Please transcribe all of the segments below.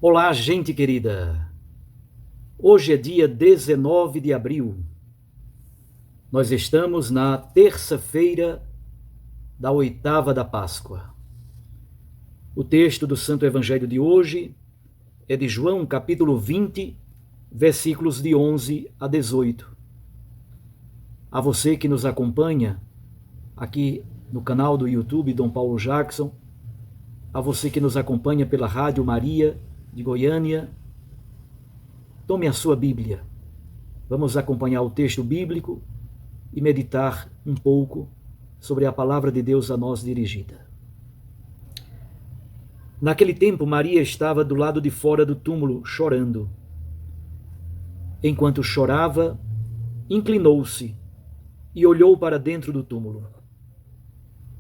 Olá, gente querida! Hoje é dia 19 de abril. Nós estamos na terça-feira da oitava da Páscoa. O texto do Santo Evangelho de hoje é de João, capítulo 20, versículos de 11 a 18. A você que nos acompanha aqui no canal do YouTube Dom Paulo Jackson, a você que nos acompanha pela Rádio Maria de Goiânia, tome a sua Bíblia. Vamos acompanhar o texto bíblico e meditar um pouco sobre a palavra de Deus a nós dirigida. Naquele tempo, Maria estava do lado de fora do túmulo, chorando. Enquanto chorava, inclinou-se e olhou para dentro do túmulo.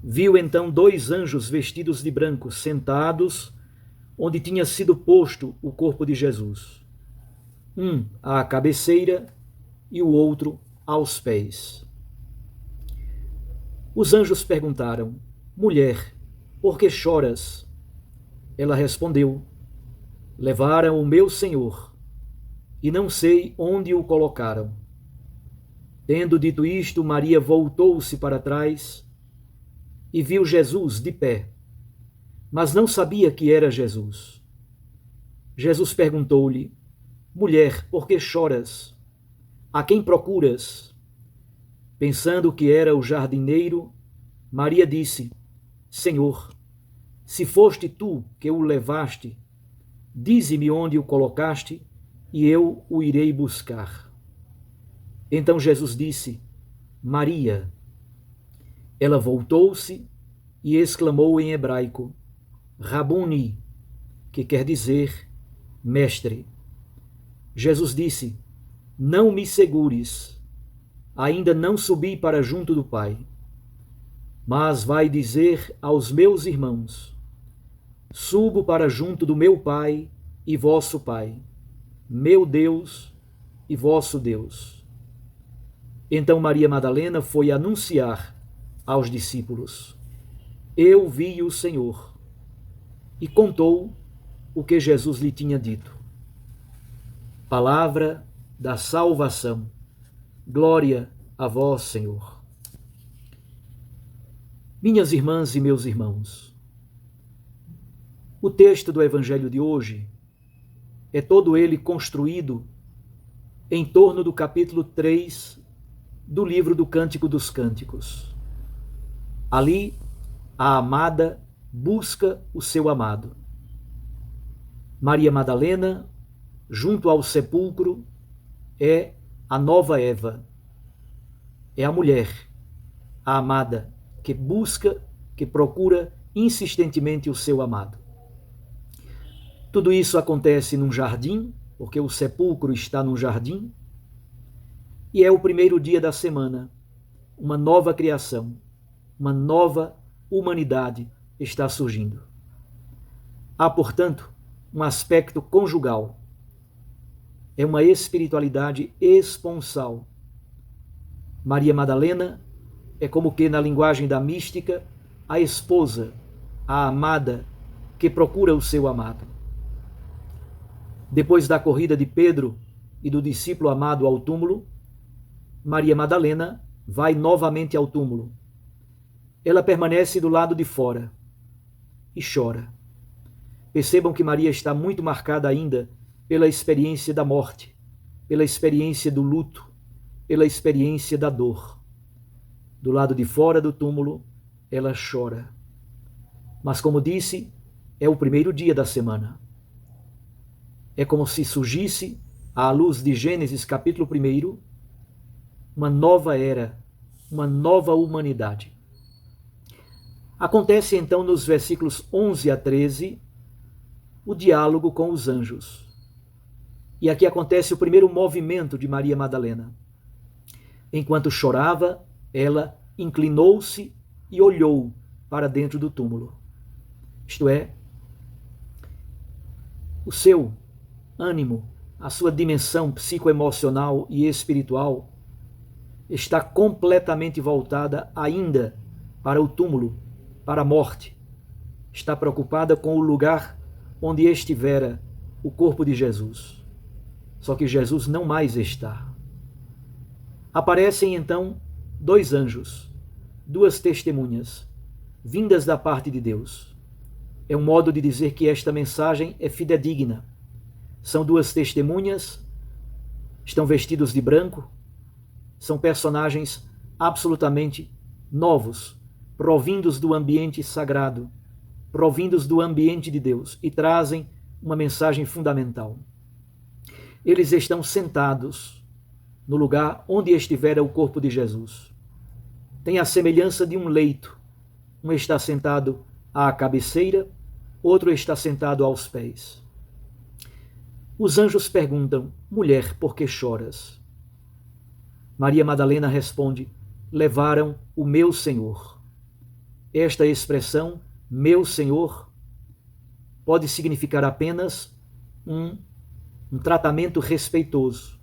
Viu então dois anjos vestidos de branco, sentados onde tinha sido posto o corpo de Jesus. Um à cabeceira e o outro aos pés. Os anjos perguntaram: Mulher, por que choras? Ela respondeu: Levaram o meu Senhor, e não sei onde o colocaram. Tendo dito isto, Maria voltou-se para trás e viu Jesus de pé, mas não sabia que era Jesus. Jesus perguntou-lhe: Mulher, por que choras? A quem procuras? Pensando que era o jardineiro, Maria disse: Senhor, se foste tu que o levaste, dize-me onde o colocaste, e eu o irei buscar. Então Jesus disse: Maria. Ela voltou-se e exclamou em hebraico: Rabuni, que quer dizer mestre. Jesus disse: Não me segures, ainda não subi para junto do Pai. Mas vai dizer aos meus irmãos: Subo para junto do meu Pai e vosso Pai, meu Deus e vosso Deus. Então Maria Madalena foi anunciar aos discípulos: Eu vi o Senhor, e contou o que Jesus lhe tinha dito. Palavra da salvação. Glória a vós, Senhor. Minhas irmãs e meus irmãos, o texto do Evangelho de hoje é todo ele construído em torno do capítulo 3 do livro do Cântico dos Cânticos. Ali, a amada busca o seu amado. Maria Madalena, junto ao sepulcro, é a nova Eva. É a mulher, a amada, que busca, que procura insistentemente o seu amado. Tudo isso acontece num jardim, porque o sepulcro está num jardim, e é o primeiro dia da semana. Uma nova criação, uma nova humanidade está surgindo. Há, portanto, um aspecto conjugal. É uma espiritualidade esponsal. Maria Madalena é como que, na linguagem da mística, a esposa, a amada, que procura o seu amado. Depois da corrida de Pedro e do discípulo amado ao túmulo, Maria Madalena vai novamente ao túmulo. Ela permanece do lado de fora e chora. Percebam que Maria está muito marcada ainda pela experiência da morte, pela experiência do luto, pela experiência da dor. Do lado de fora do túmulo, ela chora. Mas, como disse, é o primeiro dia da semana. É como se surgisse, à luz de Gênesis capítulo 1, uma nova era, uma nova humanidade. Acontece então nos versículos 11 a 13 o diálogo com os anjos. E aqui acontece o primeiro movimento de Maria Madalena. Enquanto chorava, ela inclinou-se e olhou para dentro do túmulo. Isto é, o seu ânimo, a sua dimensão psicoemocional e espiritual está completamente voltada ainda para o túmulo, para a morte. Está preocupada com o lugar onde estivera o corpo de Jesus. Só que Jesus não mais está. Aparecem então dois anjos, duas testemunhas, vindas da parte de Deus. É um modo de dizer que esta mensagem é fidedigna. São duas testemunhas, estão vestidos de branco, são personagens absolutamente novos, provindos do ambiente sagrado, provindos do ambiente de Deus, e trazem uma mensagem fundamental. Eles estão sentados no lugar onde estivera o corpo de Jesus. Tem a semelhança de um leito. Um está sentado à cabeceira, outro está sentado aos pés. Os anjos perguntam: mulher, por que choras? Maria Madalena responde: levaram o meu Senhor. Esta expressão, meu Senhor, pode significar apenas um tratamento respeitoso.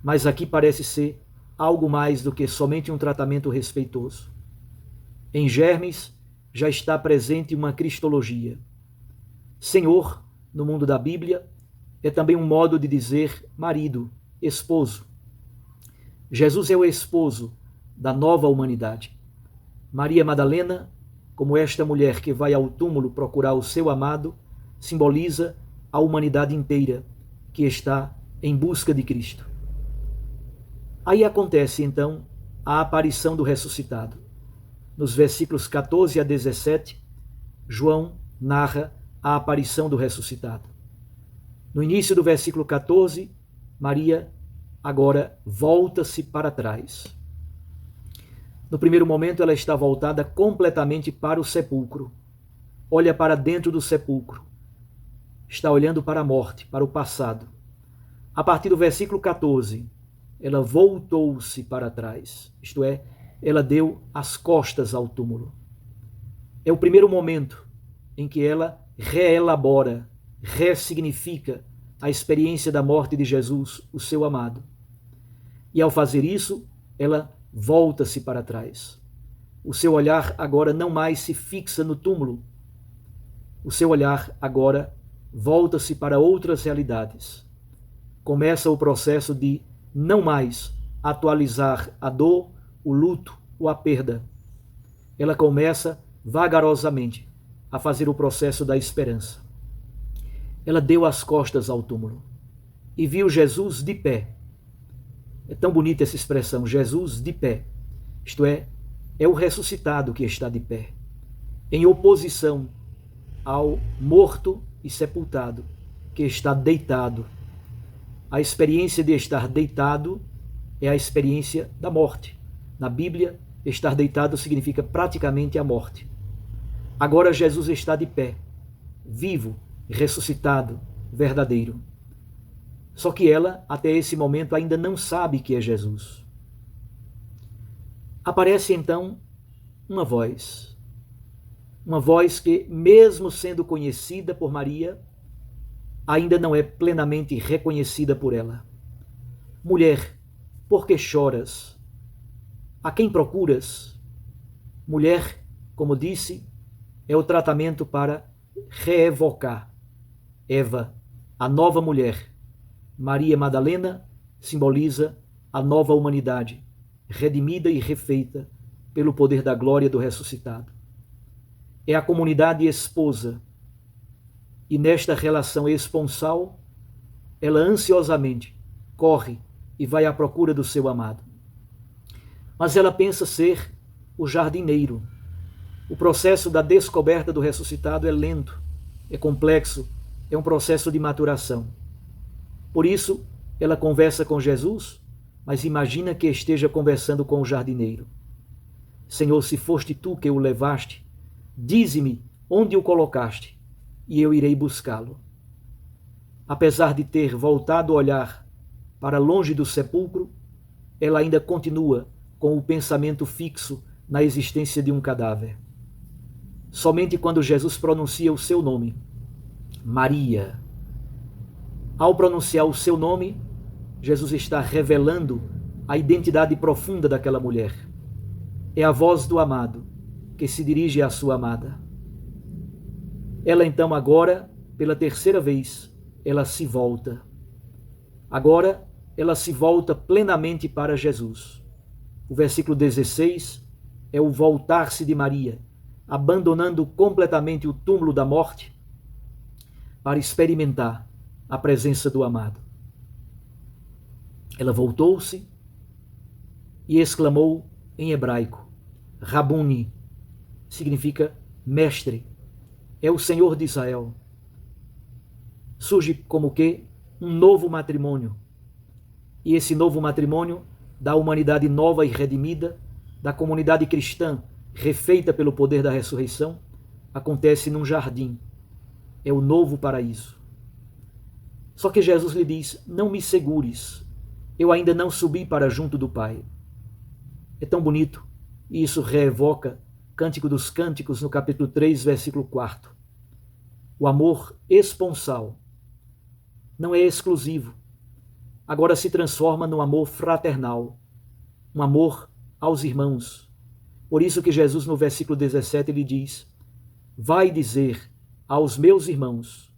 Mas aqui parece ser algo mais do que somente um tratamento respeitoso. Em germes já está presente uma cristologia. Senhor, no mundo da Bíblia, é também um modo de dizer marido, esposo. Jesus é o esposo da nova humanidade. Maria Madalena, como esta mulher que vai ao túmulo procurar o seu amado, simboliza a humanidade inteira que está em busca de Cristo. Aí acontece então a aparição do ressuscitado. Nos versículos 14 a 17, João narra a aparição do ressuscitado. No início do versículo 14, Maria agora volta-se para trás. No primeiro momento, ela está voltada completamente para o sepulcro. Olha para dentro do sepulcro. Está olhando para a morte, para o passado. A partir do versículo 14, ela voltou-se para trás. Isto é, ela deu as costas ao túmulo. É o primeiro momento em que ela reelabora, ressignifica a experiência da morte de Jesus, o seu amado. E ao fazer isso, ela volta-se para trás. O seu olhar agora não mais se fixa no túmulo. O seu olhar agora volta-se para outras realidades. Começa o processo de não mais atualizar a dor, o luto ou a perda. Ela começa vagarosamente a fazer o processo da esperança. Ela deu as costas ao túmulo e viu Jesus de pé. É tão bonita essa expressão, Jesus de pé. Isto é o ressuscitado que está de pé, em oposição ao morto e sepultado que está deitado. A experiência de estar deitado é a experiência da morte. Na Bíblia, estar deitado significa praticamente a morte. Agora Jesus está de pé, vivo, ressuscitado, verdadeiro. Só que ela, até esse momento, ainda não sabe que é Jesus. Aparece então uma voz que, mesmo sendo conhecida por Maria, ainda não é plenamente reconhecida por ela. Mulher, por que choras? A quem procuras? Mulher, como disse, é o tratamento para reevocar Eva, a nova mulher. Maria Madalena simboliza a nova humanidade, redimida e refeita pelo poder da glória do ressuscitado. É a comunidade esposa, e nesta relação esponsal, ela ansiosamente corre e vai à procura do seu amado. Mas ela pensa ser o jardineiro. O processo da descoberta do ressuscitado é lento, é complexo, é um processo de maturação. Por isso, ela conversa com Jesus, mas imagina que esteja conversando com o jardineiro. Senhor, se foste tu que o levaste, dize-me onde o colocaste, e eu irei buscá-lo. Apesar de ter voltado o olhar para longe do sepulcro, ela ainda continua com o pensamento fixo na existência de um cadáver. Somente quando Jesus pronuncia o seu nome, Maria. Ao pronunciar o seu nome, Jesus está revelando a identidade profunda daquela mulher. É a voz do amado que se dirige à sua amada. Ela então agora, pela terceira vez, ela se volta. Agora, ela se volta plenamente para Jesus. O versículo 16 é o voltar-se de Maria, abandonando completamente o túmulo da morte para experimentar a presença do amado. Ela voltou-se e exclamou em hebraico, Rabuni, significa mestre, é o Senhor de Israel. Surge como que um novo matrimônio. E esse novo matrimônio da humanidade nova e redimida, da comunidade cristã refeita pelo poder da ressurreição, acontece num jardim. É o novo paraíso. Só que Jesus lhe diz, não me segures, eu ainda não subi para junto do Pai. É tão bonito, e isso reevoca Cântico dos Cânticos, no capítulo 3, versículo 4. O amor esponsal não é exclusivo, agora se transforma num amor fraternal, um amor aos irmãos. Por isso que Jesus, no versículo 17, lhe diz, vai dizer aos meus irmãos,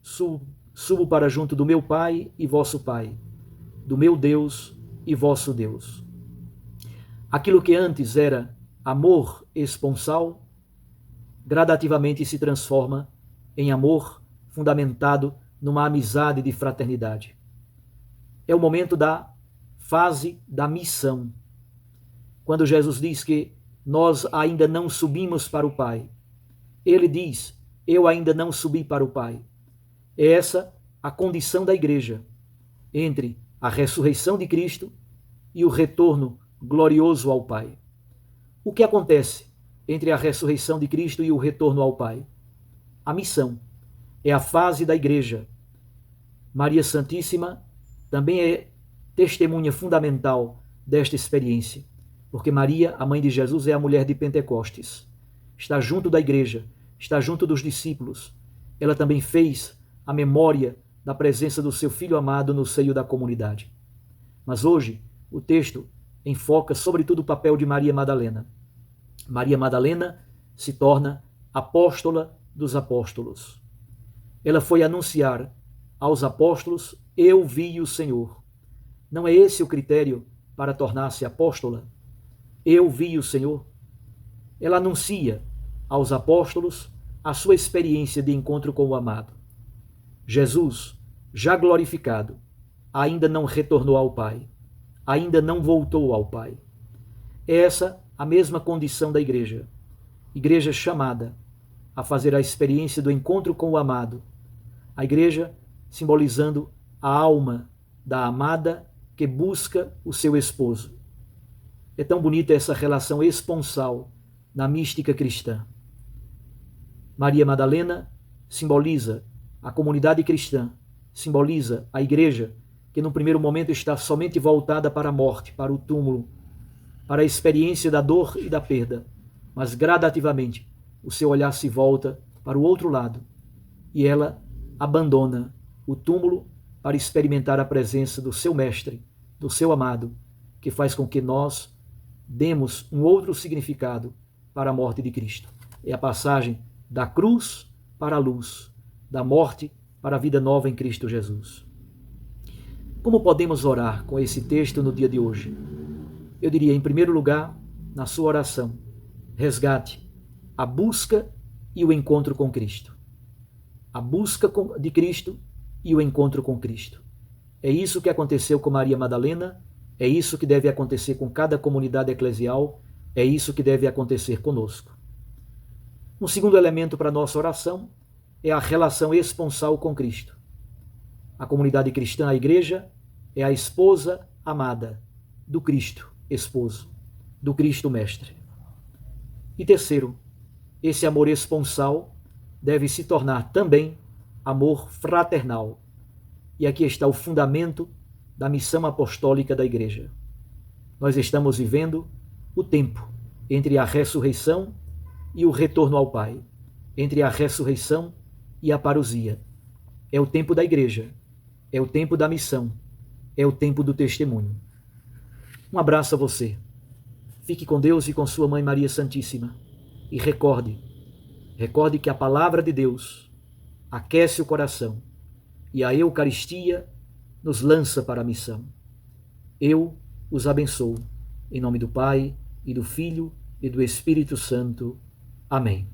subo para junto do meu Pai e vosso Pai, do meu Deus e vosso Deus. Aquilo que antes era amor esponsal, gradativamente se transforma em amor fundamentado numa amizade de fraternidade. É o momento da fase da missão. Quando Jesus diz que nós ainda não subimos para o Pai, ele diz, eu ainda não subi para o Pai. É essa a condição da igreja, entre a ressurreição de Cristo e o retorno glorioso ao Pai. O que acontece entre a ressurreição de Cristo e o retorno ao Pai? A missão é a fase da igreja. Maria Santíssima também é testemunha fundamental desta experiência, porque Maria, a mãe de Jesus, é a mulher de Pentecostes. Está junto da igreja, está junto dos discípulos. Ela também fez a memória da presença do seu Filho amado no seio da comunidade. Mas hoje, o texto enfoca sobretudo o papel de Maria Madalena. Maria Madalena se torna apóstola dos apóstolos. Ela foi anunciar aos apóstolos, eu vi o Senhor. Não é esse o critério para tornar-se apóstola? Eu vi o Senhor. Ela anuncia aos apóstolos a sua experiência de encontro com o amado. Jesus, já glorificado, ainda não retornou ao Pai, ainda não voltou ao Pai. É essa a mesma condição da igreja. Igreja chamada a fazer a experiência do encontro com o amado. A igreja simbolizando a alma da amada que busca o seu esposo. É tão bonita essa relação esponsal na mística cristã. Maria Madalena simboliza a comunidade cristã, simboliza a igreja que no primeiro momento está somente voltada para a morte, para o túmulo, para a experiência da dor e da perda, mas gradativamente o seu olhar se volta para o outro lado e ela abandona o túmulo para experimentar a presença do seu mestre, do seu amado, que faz com que nós demos um outro significado para a morte de Cristo. É a passagem da cruz para a luz, da morte para a vida nova em Cristo Jesus. Como podemos orar com esse texto no dia de hoje? Eu diria, em primeiro lugar, na sua oração, resgate a busca e o encontro com Cristo. A busca de Cristo e o encontro com Cristo. É isso que aconteceu com Maria Madalena, é isso que deve acontecer com cada comunidade eclesial, é isso que deve acontecer conosco. Um segundo elemento para a nossa oração é a relação esponsal com Cristo. A comunidade cristã, a igreja, é a esposa amada do Cristo esposo, do Cristo mestre. E terceiro, esse amor esponsal deve se tornar também amor fraternal. E aqui está o fundamento da missão apostólica da igreja. Nós estamos vivendo o tempo entre a ressurreição e o retorno ao Pai, entre a ressurreição e a parousia. É o tempo da igreja, é o tempo da missão, é o tempo do testemunho. Um abraço a você. Fique com Deus e com sua Mãe Maria Santíssima. E recorde que a palavra de Deus aquece o coração e a Eucaristia nos lança para a missão. Eu os abençoo, em nome do Pai, e do Filho, e do Espírito Santo. Amém.